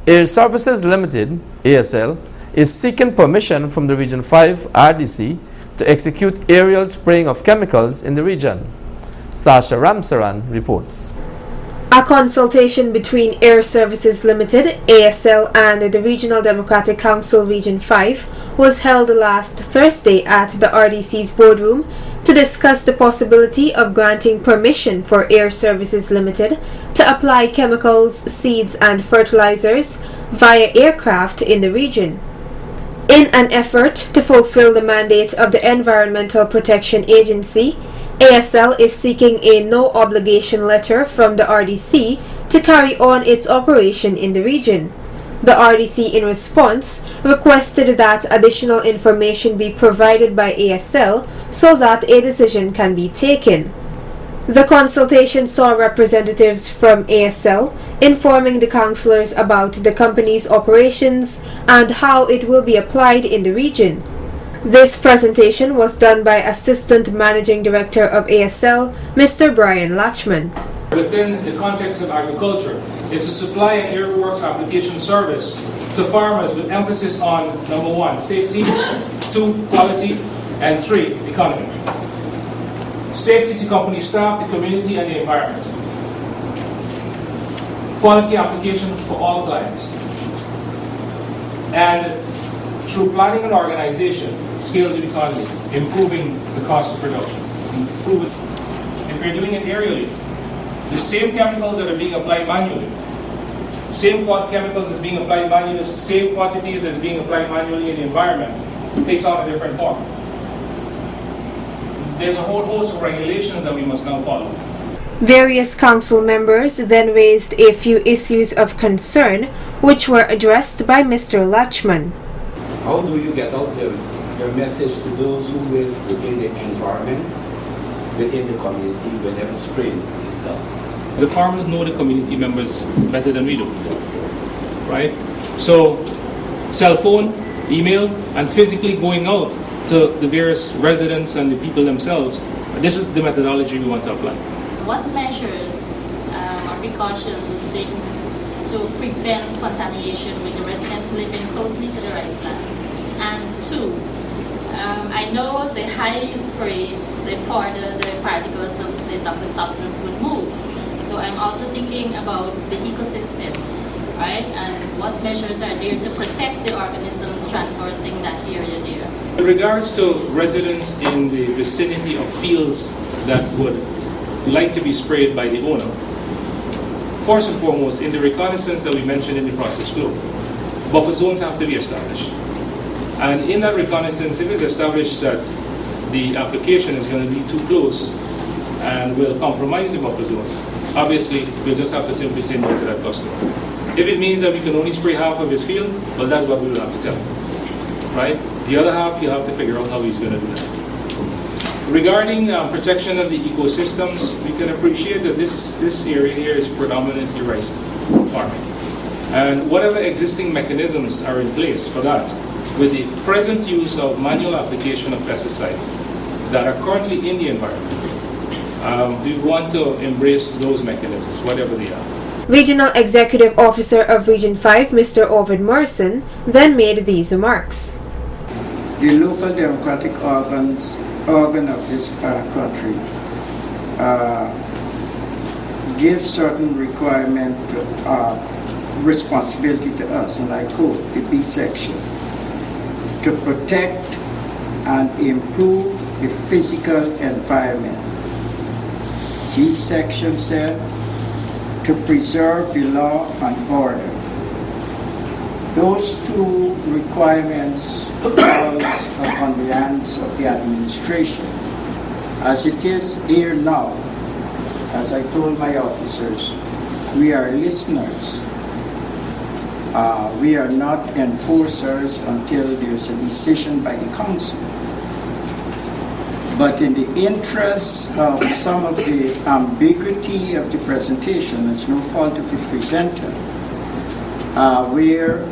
Air Services Limited, ASL, is seeking permission from the Region 5 RDC to execute aerial spraying of chemicals in the region. Sasha Ramsaran reports. A consultation between Air Services Limited, ASL, and the Regional Democratic Council Region 5 was held last Thursday at the RDC's boardroom to discuss the possibility of granting permission for Air Services Limited to apply chemicals, seeds, and fertilizers via aircraft in the region. In an effort to fulfill the mandate of the Environmental Protection Agency, ASL is seeking a no-obligation letter from the RDC to carry on its operation in the region. The RDC, in response, requested that additional information be provided by ASL so that a decision can be taken. The consultation saw representatives from ASL informing the councillors about the company's operations and how it will be applied in the region. This presentation was done by Assistant Managing Director of ASL, Mr. Brian Latchman. Within the context of agriculture, is to supply an airworks application service to farmers with emphasis on, number 1, safety, 2, quality, and 3, economy. Safety to company staff, the community, and the environment. Quality application for all clients. And through planning and organization, scales of economy, improving the cost of production. If we're doing it aerially, the same chemicals that are being applied manually, same chemicals as being applied manually, same quantities as being applied manually in the environment, takes on a different form. There's a whole host of regulations that we must now follow. Various council members then raised a few issues of concern, which were addressed by Mr. Latchman. How do you get out your message to those who live within the environment, within the community, whenever spraying is done? The farmers know the community members better than we do, right? So, cell phone, email, and physically going out to the various residents and the people themselves, this is the methodology we want to apply. What measures or precautions would you take to prevent contamination with the residents living closely to the rice land? And 2, I know the higher you spray, the further the particles of the toxic substance would move. So I'm also thinking about the ecosystem, right? And what measures are there to protect the organisms traversing that area there? In regards to residents in the vicinity of fields that would like to be sprayed by the owner, first and foremost, in the reconnaissance that we mentioned in the process flow, buffer zones have to be established. And in that reconnaissance, if it's established that the application is going to be too close and will compromise the buffer zones, obviously we'll just have to simply say no to that customer. If it means that we can only spray half of his field, well, that's what we will have to tell him, right? The other half, he'll have to figure out how he's going to do that. Regarding protection of the ecosystems, we can appreciate that this area here is predominantly rice farming. And whatever existing mechanisms are in place for that, with the present use of manual application of pesticides that are currently in the environment, we want to embrace those mechanisms, whatever they are. Regional Executive Officer of Region 5, Mr. Ovid Morrison, then made these remarks. The local democratic organ of this country gives certain requirement, responsibility to us, and I quote the B section, to protect and improve the physical environment. G section said, to preserve the law and order. Those two requirements falls upon the hands of the administration. As it is here now, as I told my officers, we are listeners. We are not enforcers until there's a decision by the council. But in the interest of some of the ambiguity of the presentation, it's no fault of the presenter, where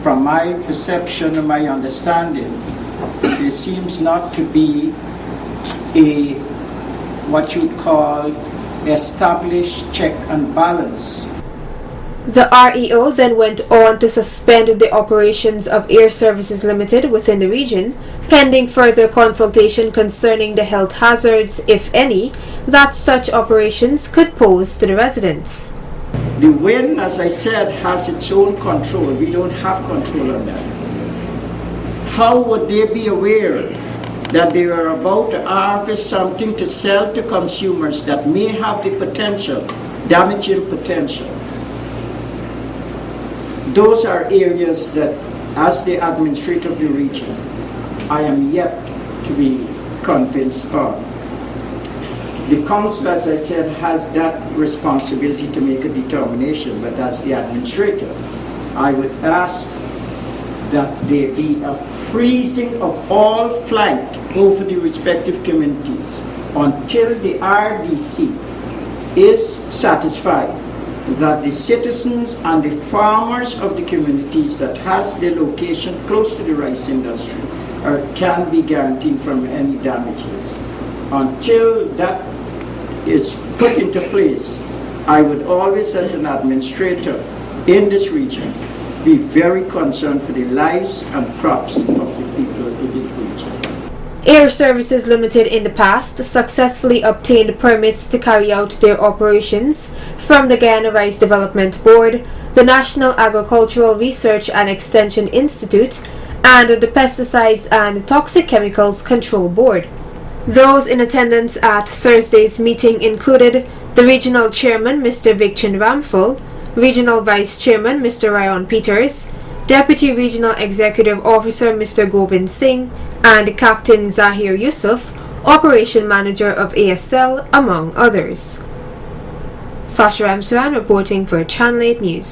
from my perception and my understanding, there seems not to be a what you'd call established check and balance. The REO then went on to suspend the operations of Air Services Limited within the region, pending further consultation concerning the health hazards, if any, that such operations could pose to the residents. The wind, as I said, has its own control. We don't have control on that. How would they be aware that they are about to harvest something to sell to consumers that may have the potential, damaging potential? Those are areas that, as the administrator of the region, I am yet to be convinced of. The council, as I said, has that responsibility to make a determination, but as the administrator, I would ask that there be a freezing of all flight over the respective communities until the RDC is satisfied that the citizens and the farmers of the communities that has their location close to the rice industry can be guaranteed from any damages. Until that is put into place, I would always, as an administrator in this region, be very concerned for the lives and crops of the people in this region. Air Services Limited in the past successfully obtained permits to carry out their operations from the Guyana Rice Development Board, the National Agricultural Research and Extension Institute, and the Pesticides and Toxic Chemicals Control Board. Those in attendance at Thursday's meeting included the Regional Chairman, Mr. Victor Ramphul, Regional Vice Chairman, Mr. Ryan Peters, Deputy Regional Executive Officer Mr. Govind Singh, and Captain Zahir Yusuf, Operation Manager of ASL, among others. Sasha Ramsaran reporting for Channel 8 News.